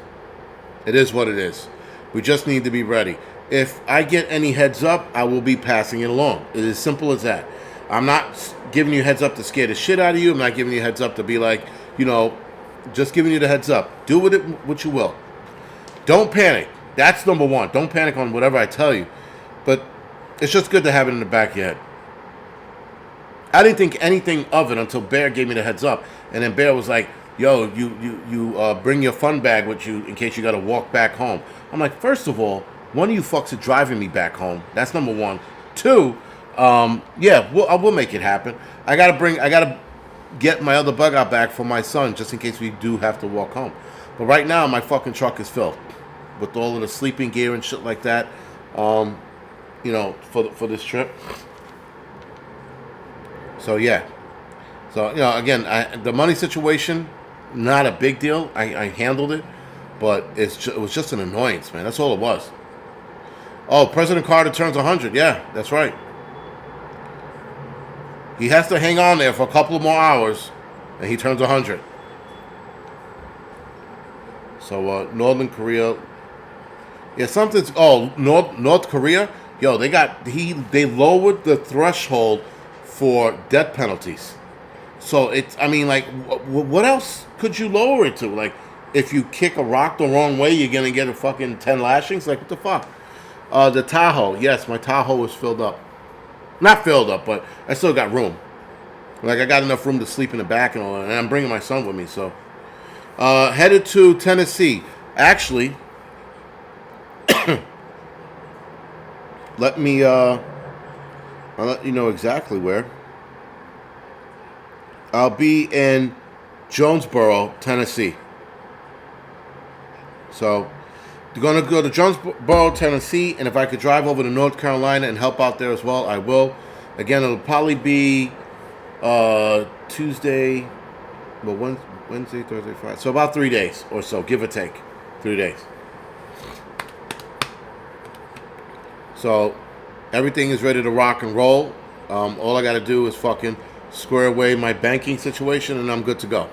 It is what it is. We just need to be ready. If I get any heads up, I will be passing it along. It is simple as that. I'm not giving you heads up to scare the shit out of you. I'm not giving you heads up to be like, just giving you the heads up. Do with it what you will. Don't panic. That's number one. Don't panic on whatever I tell you. But it's just good to have it in the back of your head. I didn't think anything of it until Bear gave me the heads up. And then Bear was like, yo, you bring your fun bag with you in case you got to walk back home. I'm like, first of all, one of you fucks are driving me back home. That's number one. Two, yeah, I will make it happen. I gotta get my other bug out back for my son just in case we do have to walk home. But right now, my fucking truck is filled with all of the sleeping gear and shit like that. You know, for this trip. So yeah. So, you know, again, the money situation, not a big deal. I handled it, but it was just an annoyance, man. That's all it was. Oh, President Carter turns 100. Yeah, that's right. He has to hang on there for a couple of more hours, and he turns 100. So, Northern Korea. Yeah, something's... Oh, North Korea? Yo, they lowered the threshold for death penalties. So, I mean, like, what else could you lower it to? Like, if you kick a rock the wrong way, you're going to get a fucking 10 lashings? Like, what the fuck? The Tahoe. Yes, my Tahoe is filled up. Not filled up, but I still got room. Like, I got enough room to sleep in the back and all that. And I'm bringing my son with me, so. Headed to Tennessee. Actually, I'll let you know exactly where. I'll be in Jonesboro, Tennessee. So, you're going to go to Jonesboro, Tennessee, and if I could drive over to North Carolina and help out there as well, I will. Again, it'll probably be Tuesday, well, Wednesday, Thursday, Friday. So about 3 days or so, give or take. 3 days. So, everything is ready to rock and roll. All I got to do is fucking square away my banking situation, and I'm good to go.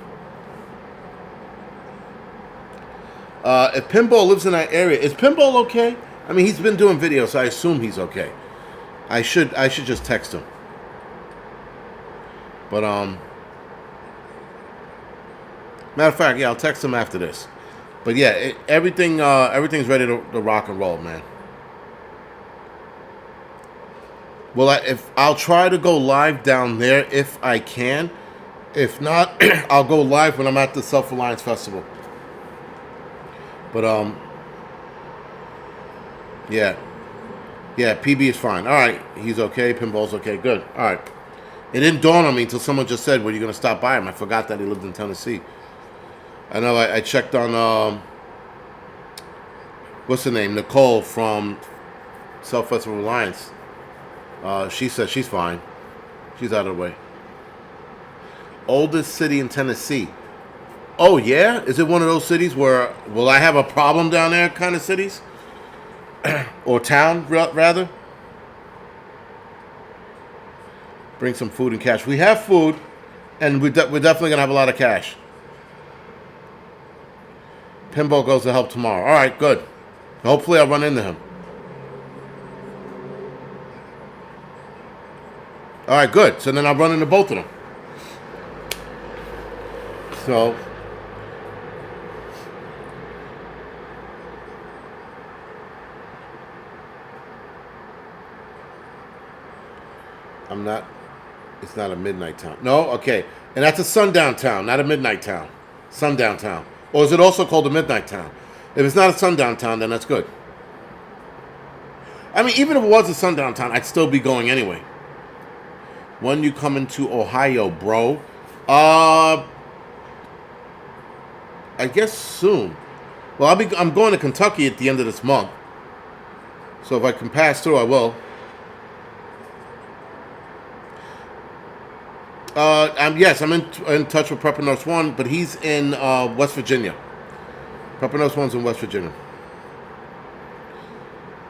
If Pinball lives in that area, is Pinball okay? I mean, he's been doing videos, so I assume he's okay. I should just text him. But matter of fact, yeah, I'll text him after this. But yeah, everything's ready to rock and roll, man. Well, I'll try to go live down there if I can. If not, I'll go live when I'm at the Self-Reliance Festival. But yeah, PB is fine. All right, he's okay. Pinball's okay. Good. All right. It didn't dawn on me until someone just said, "Were you going to stop by him?" I forgot that he lived in Tennessee. I know. I checked on what's her name, Nicole from Self-Reliance. She said she's fine. She's out of the way. Oldest city in Tennessee. Oh, yeah? Is it one of those cities where, will I have a problem down there kind of cities? Or town, rather? Bring some food and cash. We have food, and we're definitely going to have a lot of cash. Pinball goes to help tomorrow. All right, good. Hopefully I'll run into him. All right, good. So then I'll run into both of them. So, it's not a midnight town. No? Okay. And that's a sundown town, not a midnight town. Sundown town. Or is it also called a midnight town? If it's not a sundown town, then that's good. I mean, even if it was a sundown town, I'd still be going anyway. When you coming to Ohio, bro? I guess soon. Well, I'm going to Kentucky at the end of this month. So if I can pass through, I will. I'm in touch with Prepper Nurse 1, but he's in West Virginia. Prepper Nurse 1's in West Virginia.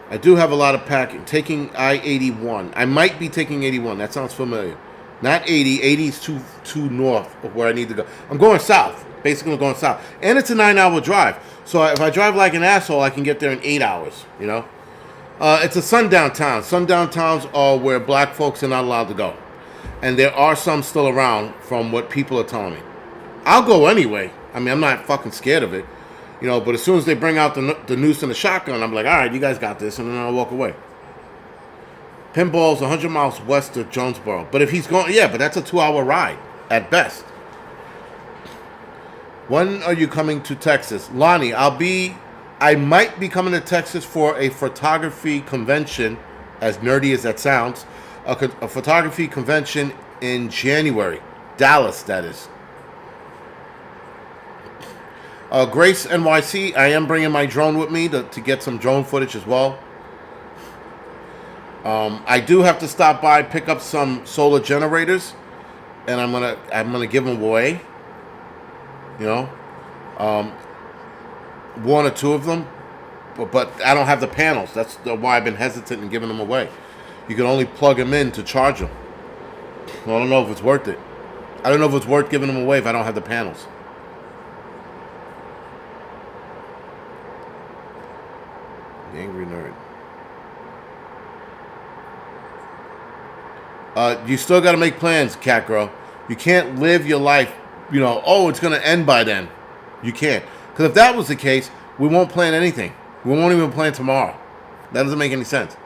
I do have a lot of packing. Taking I-81. I might be taking 81. That sounds familiar. Not 80. 80 is too north of where I need to go. I'm going south. Basically, I'm going south. And it's a 9-hour drive. So if I drive like an asshole, I can get there in 8 hours, you know? It's a sundown town. Sundown towns are where black folks are not allowed to go. And there are some still around from what people are telling me. I'll go anyway. I mean, I'm not fucking scared of it. You know, but as soon as they bring out the noose and the shotgun, I'm like, all right, you guys got this, and then I'll walk away. Pinball's 100 miles west of Jonesboro. But if he's going, yeah, but that's a 2-hour ride at best. When are you coming to Texas? Lonnie, I might be coming to Texas for a photography convention, as nerdy as that sounds, a photography convention in January. Dallas, that is. Grace NYC, I am bringing my drone with me to get some drone footage as well. I do have to stop by, pick up some solar generators, and I'm gonna give them away. You know, one or two of them, but I don't have the panels. That's why I've been hesitant in giving them away. You can only plug them in to charge them. Well, I don't know if it's worth it. I don't know if it's worth giving them away if I don't have the panels. The Angry Nerd. You still got to make plans, cat girl. You can't live your life, you know, oh, it's going to end by then. You can't. Because if that was the case, we won't plan anything. We won't even plan tomorrow. That doesn't make any sense.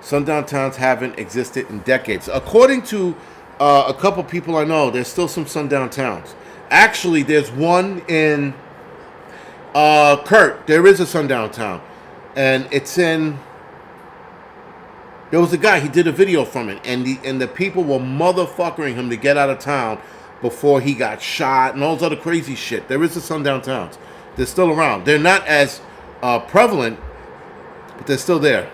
Sundown towns haven't existed in decades. According to a couple people I know, there's still some sundown towns. Actually, there's one in Kurt. There is a sundown town. And it's in... There was a guy, he did a video from it. And the people were motherfuckering him to get out of town before he got shot and all those other crazy shit. There is a sundown towns. They're still around. They're not as prevalent, but they're still there.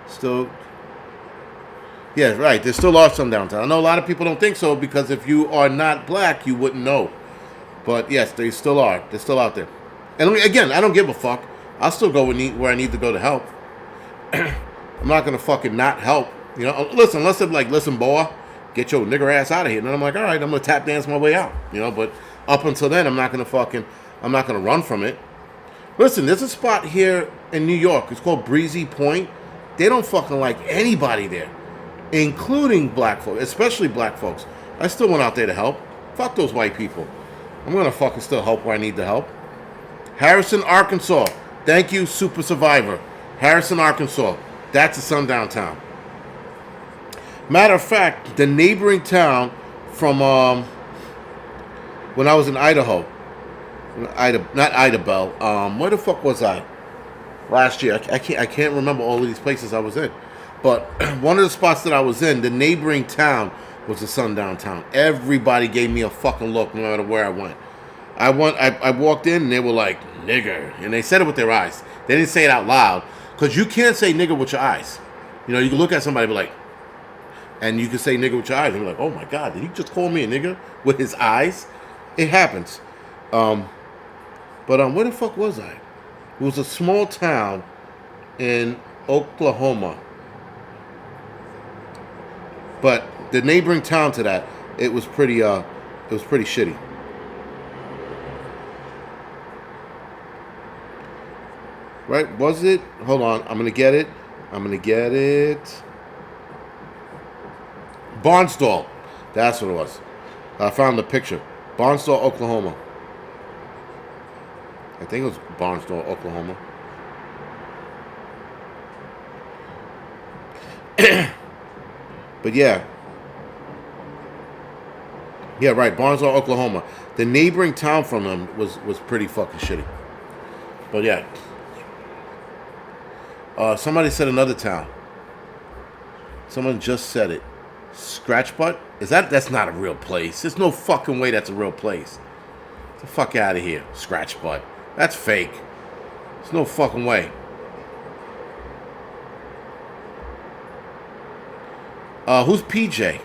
Still, yeah, right. There still are some downtown. I know a lot of people don't think so because if you are not black, you wouldn't know. But yes, they still are. They're still out there. And again, I don't give a fuck. I'll still go where I need to go to help. I'm not gonna fucking not help. You know, listen, unless they're like, listen, boy, get your nigger ass out of here. And then I'm like, all right, I'm gonna tap dance my way out. You know, but up until then, I'm not gonna run from it. Listen, there's a spot here in New York. It's called Breezy Point. They don't fucking like anybody there, including black folks, especially black folks. I still went out there to help. Fuck those white people. I'm gonna fucking still help where I need to help. Harrison, Arkansas. Thank you, Super Survivor. Harrison, Arkansas. That's a sundown town. Matter of fact, the neighboring town from when I was in Idaho, not Idabel. Where the fuck was I? Last year, I can't remember all of these places I was in, but one of the spots that I was in, the neighboring town was a sundown town. Everybody gave me a fucking look, no matter where I went. I walked in and they were like, nigger, and they said it with their eyes. They didn't say it out loud because you can't say nigger with your eyes. You know, you can look at somebody and be like, and you can say nigger with your eyes and be like, oh my god, did he just call me a nigger with his eyes? It happens. But where the fuck was I? It was a small town in Oklahoma. But the neighboring town to that, it was pretty shitty. Right? Was it? Hold on. I'm gonna get it. Barnstall. That's what it was. I found the picture. Barnstall, Oklahoma. I think it was Barnstall, Oklahoma. But yeah. Yeah, right. Barnstall, Oklahoma. The neighboring town from them was pretty fucking shitty. But yeah. Somebody said another town. Someone just said it. Scratch Butt? That's not a real place. There's no fucking way that's a real place. Get the fuck out of here, Scratch Butt. That's fake. There's no fucking way. Who's PJ?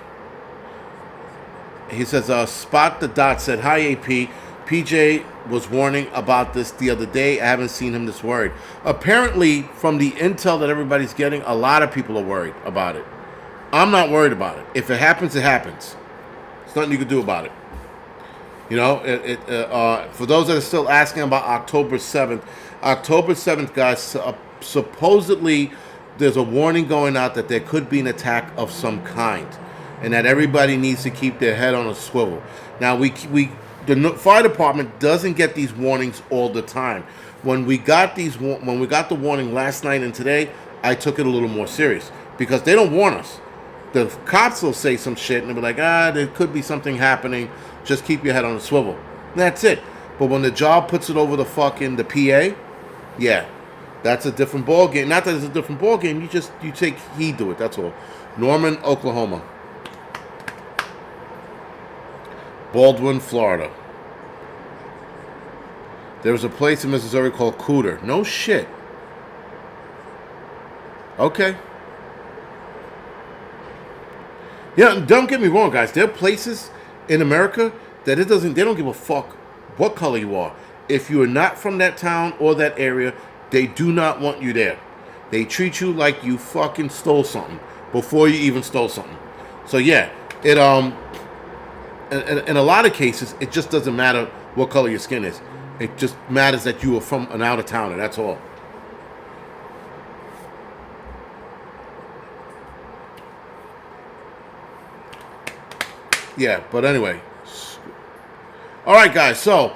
He says, Spot the Dot said, hi, AP. PJ was warning about this the other day. I haven't seen him this worried. Apparently, from the intel that everybody's getting, a lot of people are worried about it. I'm not worried about it. If it happens, it happens. There's nothing you can do about it. You know, for those that are still asking about October 7th, guys, supposedly there's a warning going out that there could be an attack of some kind, and that everybody needs to keep their head on a swivel. Now, the fire department doesn't get these warnings all the time. When we got the warning last night and today, I took it a little more serious because they don't warn us. The cops will say some shit and they'll be like, there could be something happening. Just keep your head on a swivel. That's it. But when the job puts it over the PA, yeah, that's a different ball game. Not that it's a different ball game. You take heed to it. That's all. Norman, Oklahoma. Baldwin, Florida. There was a place in Missouri called Cooter. No shit. Okay. Yeah, don't get me wrong, guys. There are places in America that they don't give a fuck what color you are. If you are not from that town or that area, they do not want you there. They treat you like you fucking stole something before you even stole something. So yeah, it in a lot of cases, it just doesn't matter what color your skin is. It just matters that you are from an out of towner. That's all. Yeah, but anyway. All right, guys. So,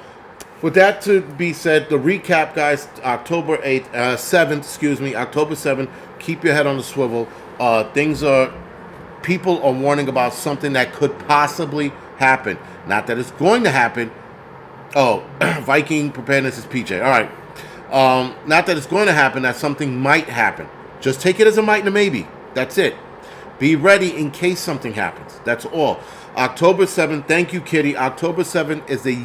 with that to be said, the recap, guys. October 7th. Keep your head on the swivel. People are warning about something that could possibly happen. Not that it's going to happen. Oh, Viking preparedness is PJ. All right. Not that it's going to happen. That something might happen. Just take it as a might and a maybe. That's it. Be ready in case something happens. That's all. October 7th, thank you, Kitty. October 7th is the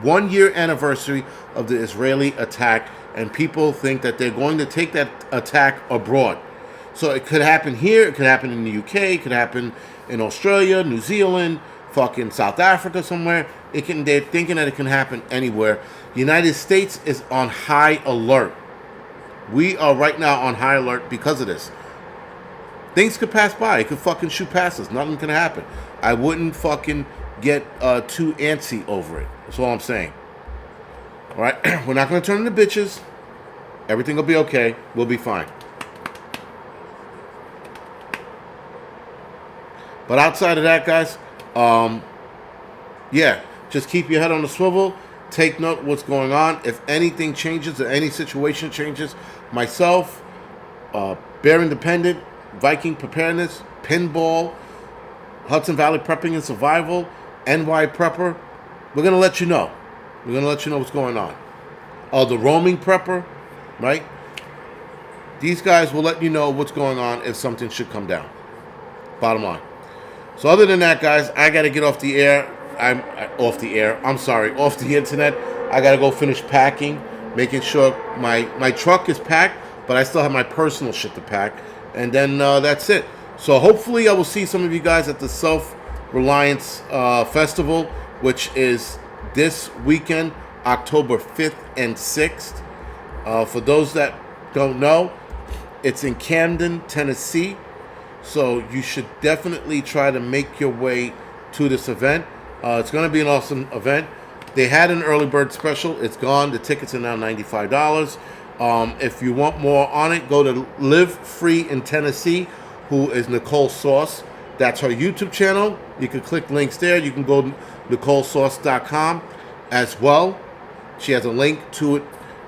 1-year anniversary of the Israeli attack, and people think that they're going to take that attack abroad. So it could happen here, it could happen in the UK, it could happen in Australia, New Zealand, fucking South Africa somewhere. They're thinking that it can happen anywhere. The United States is on high alert. We are right now on high alert because of this. Things could pass by. It could fucking shoot past us. Nothing can happen. I wouldn't fucking get too antsy over it. That's all I'm saying. All right? We're not going to turn into bitches. Everything will be okay. We'll be fine. But outside of that, guys, yeah, just keep your head on the swivel. Take note what's going on. If anything changes or any situation changes, myself, Bear Independent, Viking Preparedness, Pinball, Hudson Valley Prepping and Survival, NY Prepper, we're going to let you know. We're going to let you know what's going on. The Roaming Prepper, right? These guys will let you know what's going on if something should come down. Bottom line. So other than that, guys, I got to get off the air. Off the internet. I got to go finish packing, making sure my truck is packed, but I still have my personal shit to pack. And then that's it. So hopefully I will see some of you guys at the Self-Reliance Festival, which is this weekend, October 5th and 6th. For those that don't know, it's in Camden, Tennessee. So you should definitely try to make your way to this event. It's going to be an awesome event. They had an early bird special. It's gone. The tickets are now $95. If you want more on it, go to Live Free in Tennessee, who is Nicole Sauce. That's her YouTube channel. You can click links there. You can go to NicoleSauce.com as well. She has a link to it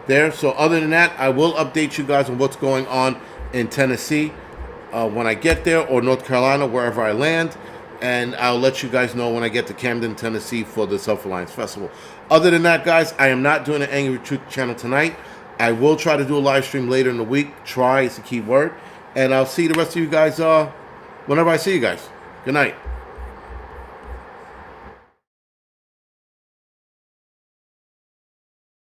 there. So other than that, I will update you guys on what's going on in Tennessee when I get there, or North Carolina, wherever I land. And I'll let you guys know when I get to Camden, Tennessee for the Self-Reliance Festival. Other than that, guys, I am not doing an Angry Truth channel tonight. I will try to do a live stream later in the week. Try is the key word. And I'll see the rest of you guys whenever I see you guys. Good night.